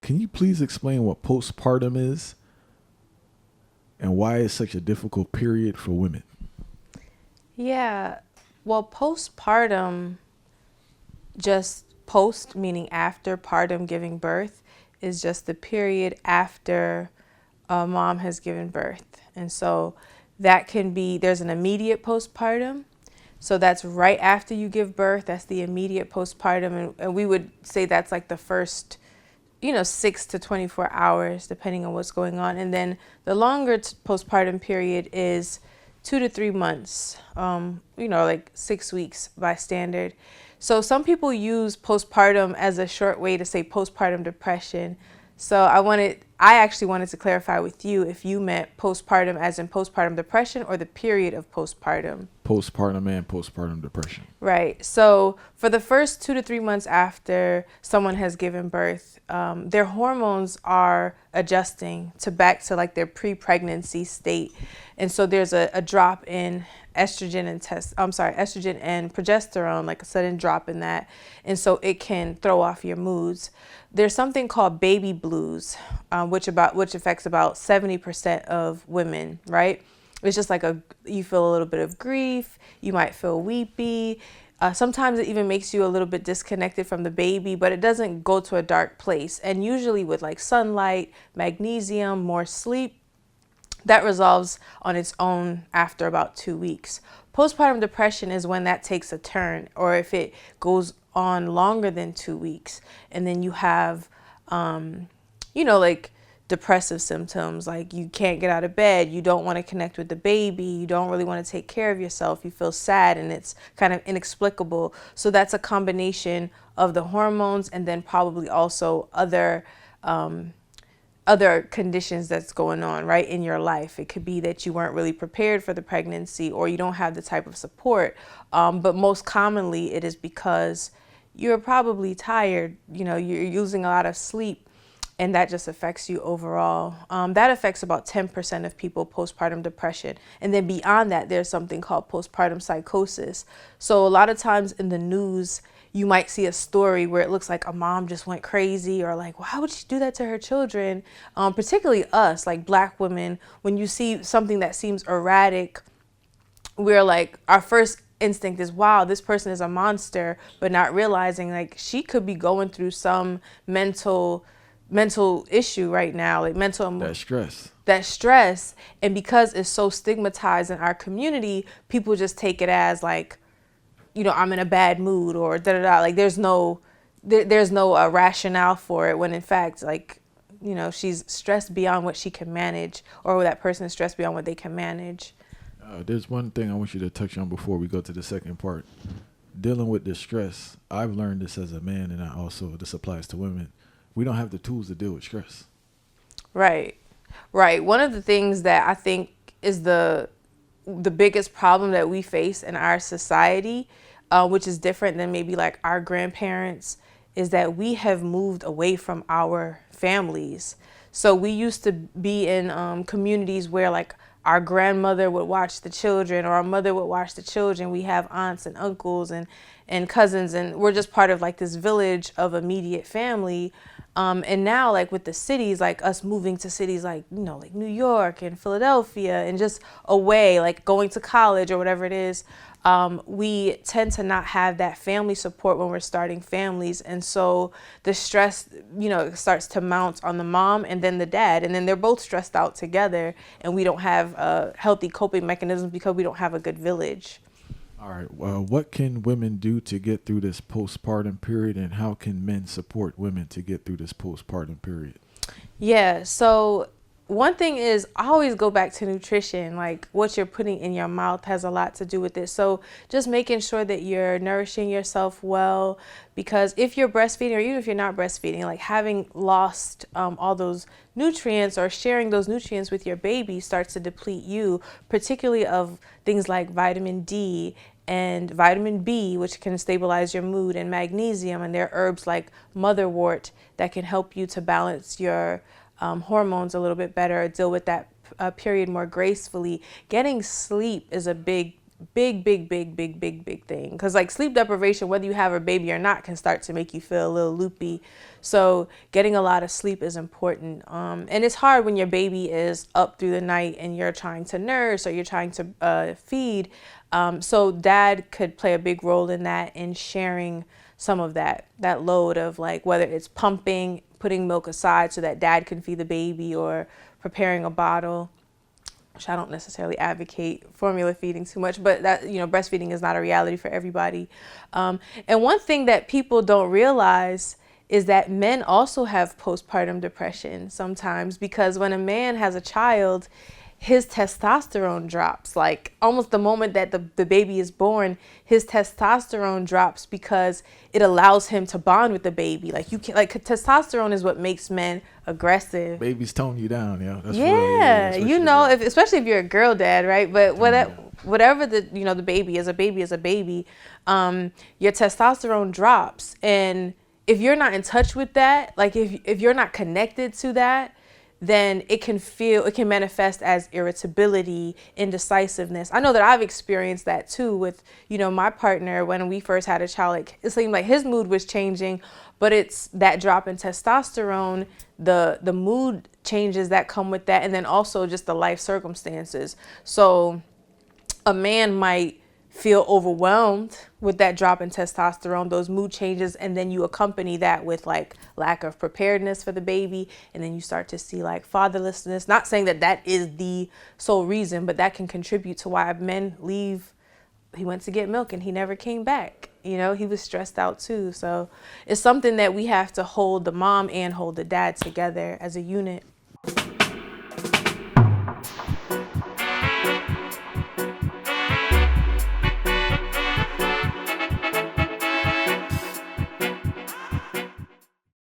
Can you please explain what postpartum is and why it's such a difficult period for women? Yeah, well, postpartum, just post meaning after, partum giving birth, is just the period after a mom has given birth. And so that can be, there's an immediate postpartum. So that's right after you give birth. That's the immediate postpartum. And we would say that's like the first 6 to 24 hours, depending on what's going on. And then the longer postpartum period is 2 to 3 months, like 6 weeks by standard. So some people use postpartum as a short way to say postpartum depression. So I actually wanted to clarify with you if you meant postpartum as in postpartum depression or the period of postpartum. Postpartum and postpartum depression. Right. So for the first 2 to 3 months after someone has given birth, their hormones are adjusting back to like their pre-pregnancy state. And so there's a drop in estrogen and progesterone, like a sudden drop in that. And so it can throw off your moods. There's something called baby blues, which affects about 70% of women, right? It's just like you feel a little bit of grief. You might feel weepy. Sometimes it even makes you a little bit disconnected from the baby, but it doesn't go to a dark place. And usually with like sunlight, magnesium, more sleep, that resolves on its own after about 2 weeks. Postpartum depression is when that takes a turn, or if it goes on longer than 2 weeks. And then you have, like depressive symptoms, like you can't get out of bed, you don't want to connect with the baby, you don't really want to take care of yourself, you feel sad, and it's kind of inexplicable. So that's a combination of the hormones and then probably also other conditions that's going on right in your life. It could be that you weren't really prepared for the pregnancy, or you don't have the type of support. But most commonly it is because you're probably tired, you're using a lot of sleep, and that just affects you overall. That affects about 10% of people, postpartum depression. And then beyond that, there's something called postpartum psychosis. So a lot of times in the news, you might see a story where it looks like a mom just went crazy, or like, why would she do that to her children? Particularly us, like Black women, when you see something that seems erratic, we're like, our first instinct is, wow, this person is a monster, but not realizing like she could be going through some mental issue right now, like that stress. And because it's so stigmatized in our community, people just take it as like, I'm in a bad mood, or da da da. Like there's no rationale for it, when in fact, like, she's stressed beyond what she can manage, or that person is stressed beyond what they can manage. There's one thing I want you to touch on before we go to the second part. Dealing with the stress. I've learned this as a man, and this applies to women. We don't have the tools to deal with stress. Right. One of the things that I think is the biggest problem that we face in our society, which is different than maybe like our grandparents, is that we have moved away from our families. So we used to be in communities where like our grandmother would watch the children, or our mother would watch the children. We have aunts and uncles and cousins, and we're just part of like this village of immediate family. And now, like with the cities, like us moving to cities like, like New York and Philadelphia, and just away, like going to college or whatever it is, we tend to not have that family support when we're starting families. And so the stress, starts to mount on the mom and then the dad, and then they're both stressed out together, and we don't have healthy coping mechanisms because we don't have a good village. All right. Well, what can women do to get through this postpartum period, and how can men support women to get through this postpartum period? Yeah. So one thing is, I always go back to nutrition. Like what you're putting in your mouth has a lot to do with it. So just making sure that you're nourishing yourself well, because if you're breastfeeding, or even if you're not breastfeeding, like having lost all those nutrients, or sharing those nutrients with your baby, starts to deplete you, particularly of things like vitamin D and vitamin B, which can stabilize your mood, and magnesium. And there are herbs like motherwort that can help you to balance your hormones a little bit better, deal with that period more gracefully. Getting sleep is a big big thing, because like sleep deprivation, whether you have a baby or not, can start to make you feel a little loopy. So getting a lot of sleep is important, and it's hard when your baby is up through the night and you're trying to nurse or you're trying to feed. So dad could play a big role in that, in sharing some of that load of, like, whether it's pumping, putting milk aside so that dad can feed the baby, or preparing a bottle, which I don't necessarily advocate formula feeding too much, but that, breastfeeding is not a reality for everybody. And one thing that people don't realize is that men also have postpartum depression sometimes, because when a man has a child, his testosterone drops. Like almost the moment that the baby is born, his testosterone drops, because it allows him to bond with the baby. Like testosterone is what makes men aggressive. Babies tone you down, yeah. That's yeah, real, especially if you're a girl dad, right? But whatever the baby is a baby. Your testosterone drops, and if you're not in touch with that, like if you're not connected to that, then it can manifest as irritability, indecisiveness. I know that I've experienced that too with, my partner. When we first had a child, like it seemed like his mood was changing, but it's that drop in testosterone, the mood changes that come with that, and then also just the life circumstances. So a man might feel overwhelmed with that drop in testosterone, those mood changes, and then you accompany that with like lack of preparedness for the baby, and then you start to see like fatherlessness. Not saying that is the sole reason, but that can contribute to why men leave. He went to get milk and he never came back. He was stressed out too. So it's something that we have to hold the mom and hold the dad together as a unit.